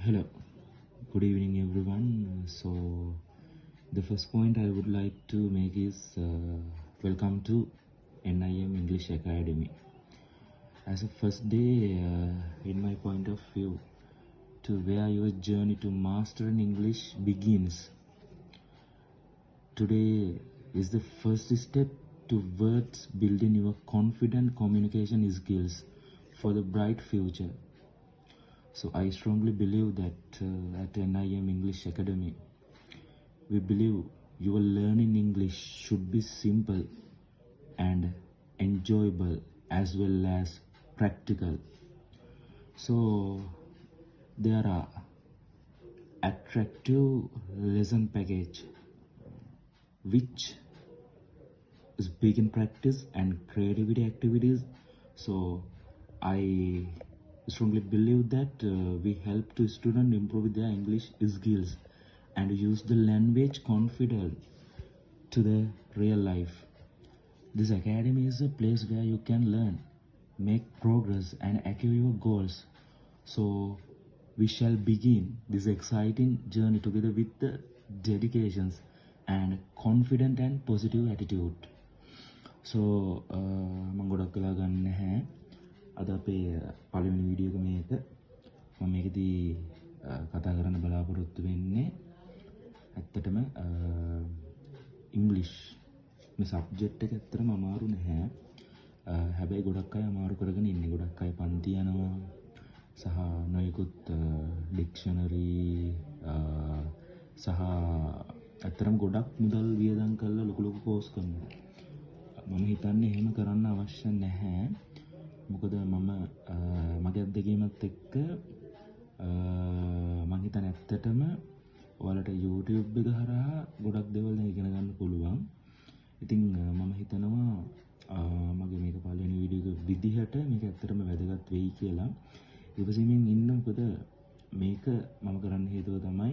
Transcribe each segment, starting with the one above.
Hello, good evening everyone. So, the first point I would like to make is welcome to NIM English Academy. As a first day, in my point of view, to where your journey to mastering English begins. Today is the first step towards building your confident communication skills for the bright future. So I strongly believe that at NIM English Academy, we believe your learning English should be simple and enjoyable as well as practical. So there are attractive lesson package which is begin practice and creativity activities. So I strongly believe that we help to student improve their English skills and use the language confident to the real life. This academy is a place where you can learn, make progress and achieve your goals. So we shall begin this exciting journey together with the dedications and confident and positive attitude. So මම ගොඩක් වෙලා ගන්න නැහැ. අද අපේ පළවෙනි video එක මේක. මම මේකදී කතා කරන්න බලාපොරොත්තු වෙන්නේ ඇත්තටම ඉංග්‍රීසි මේ සබ්ජෙක්ට් එක ඇත්තටම අමාරු නැහැ. හැබැයි ගොඩක් අය අමාරු කරගෙන ඉන්නේ. ගොඩක් අය පන්ති යනවා සහ නොයෙකුත් ඩික්ෂනරි සහ ඇත්තටම ගොඩක් මුදල් වියදම් කරලා ලොකු ලොකු කෝස් කරනවා. මම හිතන්නේ එහෙම කරන්න අවශ්‍ය නැහැ. මොකද මම මගේ අත්දැකීමත් එක්ක මම හිතන්නේ ඇත්තටම ඔයාලට YouTube එක හරහා ගොඩක් දේවල් දැන් ඉගෙන ගන්න පුළුවන්. ඉතින් මම හිතනවා මගේ මේක පළවෙනි වීඩියෝ එක විදිහට මේක ඇත්තටම වැදගත් වෙයි කියලා. ඉවසීමෙන් ඉන්න. මොකද මේක මම කරන්න හේතුව තමයි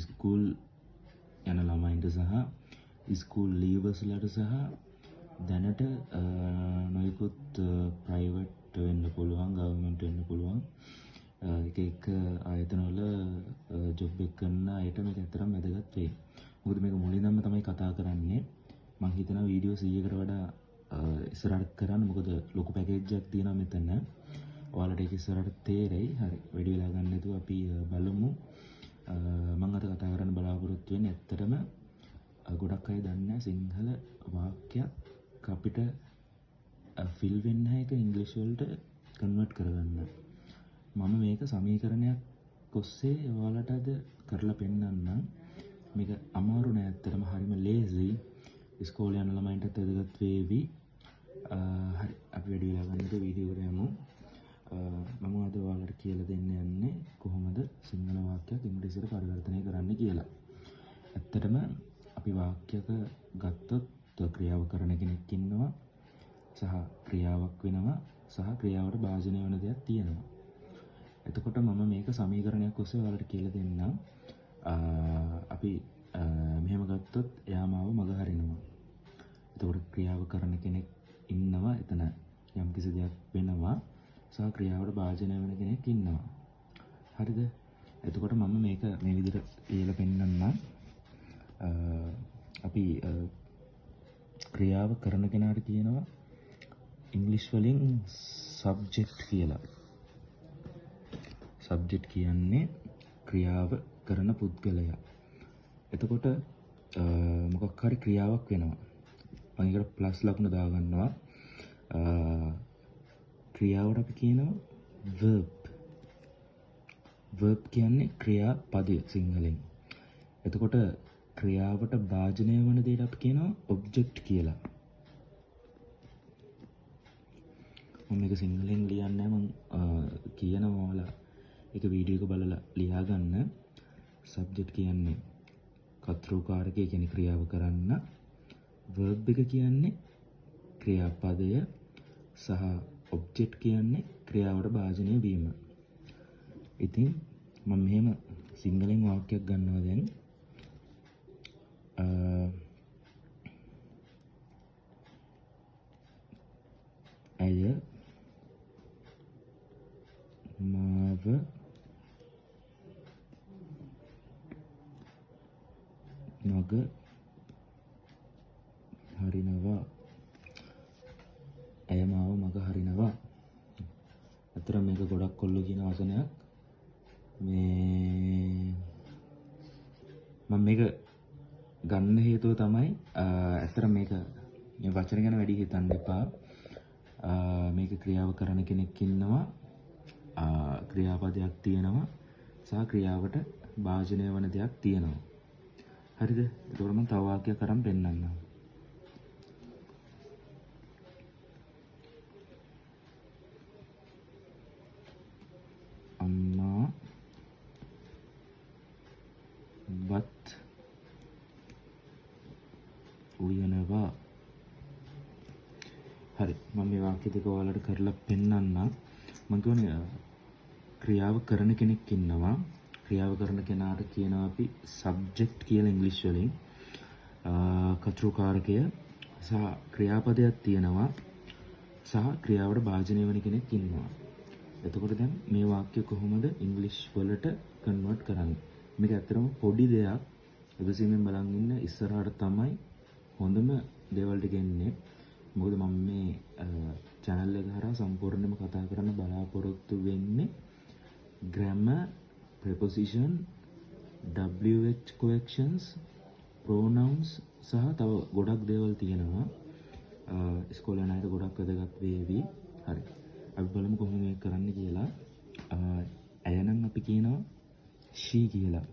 ස්කූල් යන ළමයින්ට සහ ස්කූල් ලීවර්ස්ලාට සහ දැනට නොයෙකුත් ප්‍රයිවට් වෙන්න පුළුවන්, ගවර්න්මන්ට් වෙන්න පුළුවන් එක එක ආයතනවල ජොබ් එක කරන අයට මේක ඇත්තටම වැදගත් වෙයි. මොකද මේක මුලින්ම තමයි කතා කරන්නේ. මම හිතනවා වීඩියෝ 100කට වඩා ඉස්සරහට කරන්න. මොකද ලොකු පැකේජ් එකක් තියෙනවා මෙතන. ඔයාලට ඒක ඉස්සරහට තේරෙයි. හරි. වැඩි වෙලා ගන්න නැතුව අපි බලමු. මම අද කතා කරන්න බලාපොරොත්තු වෙන්නේ ඇත්තටම ගොඩක් අය දන්නේ සිංහල වාක්‍යයක් අපිට ෆිල් වෙන්න එක ඉංග්‍රීසි වලට කන්වර්ට් කරගන්න. මම මේක සමීකරණයක් ඔස්සේ ඔයාලට අද කරලා පෙන්නන්නම්. මේක අමාරු නෑ ඇත්තටම. හරිම ලේසි. ඉස්කෝලේ යන ළමයින්ටත් වැදගත් වේවි. හරි. අපි වැඩි වෙලා ගන්න නැතුව වීඩියෝ එකට යමු. මම අද ඔයාලට කියලා දෙන්න යන්නේ කොහොමද සිංහල වාක්‍යයක් ඉංග්‍රීසියට පරිවර්තනය කරන්න කියලා. ඇත්තටම අපි වාක්‍යයක ගත්තොත් ක්‍රියාව කරන කෙනෙක් ඉන්නවා සහ ක්‍රියාවක් වෙනවා සහ ක්‍රියාවට භාජනය වෙන දෙයක් තියෙනවා. එතකොට මම මේක සමීකරණයක් ඔස්සේ ඔයාලට කියලා දෙන්නම්. අපි මෙහෙම ගත්තොත් එයා මාව මග හරිනවා. එතකොට ක්‍රියාව කරන කෙනෙක් ඉන්නවා. එතන යම්කිසි දෙයක් වෙනවා සහ ක්‍රියාවට භාජනය වෙන කෙනෙක් ඉන්නවා. හරිද? එතකොට මම මේක මේ විදිහට කියලා පෙන්නන්නම්. අපි ක්‍රියාව කරන කෙනාට කියනවා ඉංග්‍රීසි වලින් සබ්ජෙක්ට් කියලා. සබ්ජෙක්ට් කියන්නේ ක්‍රියාව කරන පුද්ගලයා. එතකොට මොකක් හරි ක්‍රියාවක් වෙනවා. මම ඒකට ප්ලස් ලකුණ දාගන්නවා. ක්‍රියාවට අපි කියනවා verb. verb කියන්නේ ක්‍රියාපදය සිංහලෙන්. එතකොට ක්‍රියාවට භාජනය වන දෙයට අපි කියනවා ඔබ්ජෙක්ට් කියලා. මම මේක සිංහලෙන් ලියන්නේ මම කියනවා ඔයාලා ඒක වීඩියෝ එක බලලා ලියා ගන්න. සබ්ජෙක්ට් කියන්නේ කර්තෘකාරකය කියන්නේ ක්‍රියාව කරන්න. verb එක කියන්නේ ක්‍රියාපදය සහ ඔබ්ජෙක්ට් කියන්නේ ක්‍රියාවට භාජනය වීම. ඉතින් මම මෙහෙම සිංහලෙන් වාක්‍යයක් ගන්නවා දැන්. ඇය මාව මග හරිනවා. ඇය මාව මග හරිනවා. අතර මේක ගොඩක් කොල්ලෝ කියන වචනයක්. මේ මම මේක ගන්න හේතුව තමයි ඇත්තට මේක මේ වචන ගැන වැඩි හිතන්න එපා. මේක ක්‍රියාව කරන කෙනෙක් ඉන්නවා. ක්‍රියාපදයක් තියෙනවා සහ ක්‍රියාවට භාජනය වන දෙයක් තියෙනවා. හරිද? ඒකවල මම තව වාක්‍යයක් අරන් පෙන්නන්නම්. අම්මා වත් උයනවා. හරි. මම මේ වාක්‍ය දෙක ඔයාලට කරලා පෙන්නන්නම්. මම කියන්නේ ක්‍රියාව කරන කෙනෙක් ඉන්නවා. ක්‍රියාව කරන කෙනාට කියනවා අපි සබ්ජෙක්ට් කියලා ඉංග්‍රීසි වලින්. කතෘකාරකය සහ ක්‍රියාපදයක් තියෙනවා සහ ක්‍රියාවට භාජනය වෙන කෙනෙක් ඉන්නවා. එතකොට දැන් මේ වාක්‍ය කොහොමද ඉංග්‍රීසි වලට කන්වර්ට් කරන්නේ? මේක ඇත්තටම පොඩි දෙයක්. ඉවසීමෙන් බලන් ඉන්න ඉස්සරහට තමයි හොඳම දේවල් ටික එන්නේ. මොකද මම මේ channel එක හරහා සම්පූර්ණයෙන්ම කතා කරන්න බලාපොරොත්තු වෙන්නේ grammar, preposition, WH corrections, pronouns සහ තව ගොඩක් දේවල් තියෙනවා. ඉස්කෝලේ යන අයට ගොඩක් වැදගත් වේවි. හරි. අපි බලමු කොහොමද මේක කරන්න කියලා. ඇය නම් අපි කියනවා she කියලා.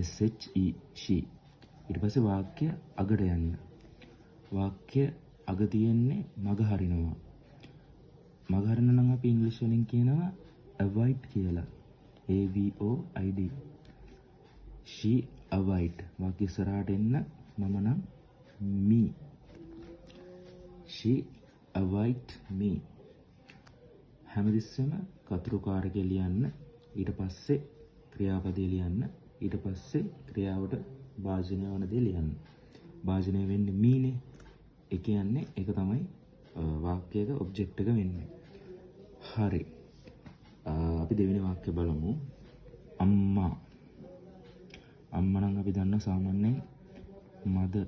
SHE she. ඊට පස්සේ වාක්‍ය අගට යන්න. වාක්‍ය අග තියෙන්නේ මග හරිනවා. මග හරිනවා නම් අපි ඉංග්‍රීසි වලින් කියනවා avoid කියලා. AVOID. she avoid. වාක්‍ය ඉස්සරහට එන්න මම නම් me. she avoid me. හැමතිස්සෙම කතෘකාරකය ලියන්න. ඊට පස්සේ ක්‍රියාපදේ ලියන්න. ඊට පස්සේ ක්‍රියාවට භාජනය වන දේ ලියන්න. භාජනය වෙන්නේ මීනේ. ඒ කියන්නේ ඒක තමයි වාක්‍යයක ඔබ්ජෙක්ට් එක වෙන්නේ. හරි. අපි දෙවෙනි වාක්‍ය බලමු. අම්මා. අම්මා නම් අපි දන්න සාමාන්‍යයෙන් mother.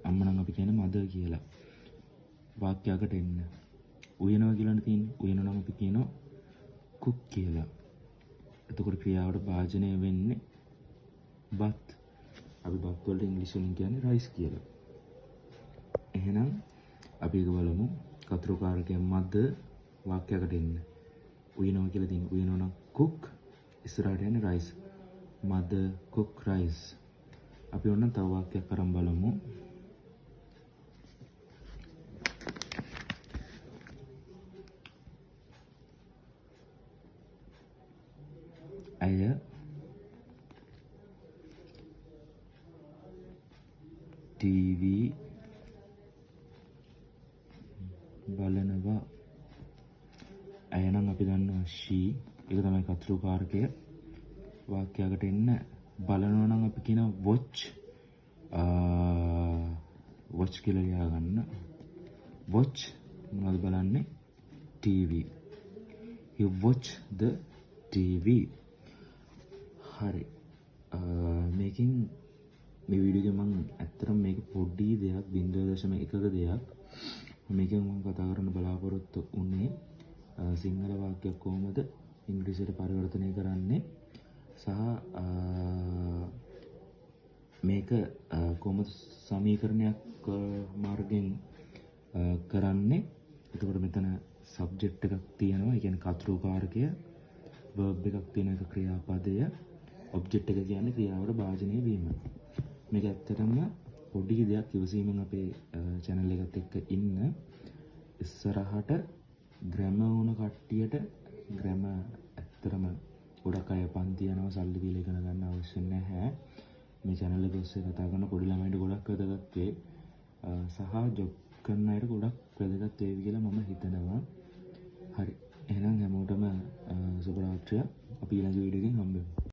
අම්මා නම් අපි කියන්නේ mother කියලා. වාක්‍යයකට එන්න. උයනවා කියලානේ තියෙන්නේ. උයනවා නම් අපි කියනවා cook කියලා. එතකොට ක්‍රියාවට භාජනය වෙන්නේ බත්. අපි බත් වලට ඉංග්‍රීසි වලින් කියන්නේ rice කියලා. එහෙනම් අපි ඒක බලමු. කතෘකාරකයෙන් mother වාක්‍යයකට එන්න. උයනවා කියලා තියෙන්නේ. උයනවා නම් cook. ඉස්සරහට යන්නේ rice. mother cook rice. අපි ඕනනම් තව වාක්‍යයක් අරන් බලමු. ඇය TV බලනවා. ඇය නම් අපි දන්නවා she. ඒක තමයි කතෘකාරකය. වාක්‍යයකට එන්න බලනවා නම් අපි කියනවා watch. watch කියලා ලියා ගන්න. watch මොනවද බලන්නේ? TV. he watch the TV. හරි. මේකෙන් මේ වීඩියෝ එකේ මම ඇත්තටම මේක පොඩි දෙයක් 0.1ක දෙයක් මේකෙන් මම කතා කරන්න බලාපොරොත්තු වුණේ සිංහල වාක්‍යයක් කොහොමද ඉංග්‍රීසියට පරිවර්තනය කරන්නේ සහ මේක කොහොමද සමීකරණයක් මාර්ගයෙන් කරන්නේ. එතකොට මෙතන සබ්ජෙක්ට් එකක් තියෙනවා. ඒ කියන්නේ කතෘකාරකය, verb එකක් තියෙන එක ක්‍රියාපදය, ඔබ්ජෙක්ට් එක කියන්නේ ක්‍රියාවට භාජනය වීම. මේක ඇත්තටම පොඩි දෙයක්. ඉවසීමෙන් අපේ channel එකත් එක්ක ඉන්න. ඉස්සරහට grammar වුණ කට්ටියට grammar ඇත්තටම ගොඩක් අය පන්ති යනවා සල්ලි දීලා ඉගෙන ගන්න අවශ්‍ය නැහැ. මේ channel එක ඔස්සේ කතා කරන පොඩි ළමයින්ට ගොඩක් වැදගත් වේ. සහ ජොබ් කරන අයට ගොඩක් වැදගත් වේවි කියලා මම හිතනවා. හරි. එහෙනම් හැමෝටම සුබ රාත්‍රියක්. අපි ඊළඟ වීඩියෝ එකෙන් හම්බ වෙමු.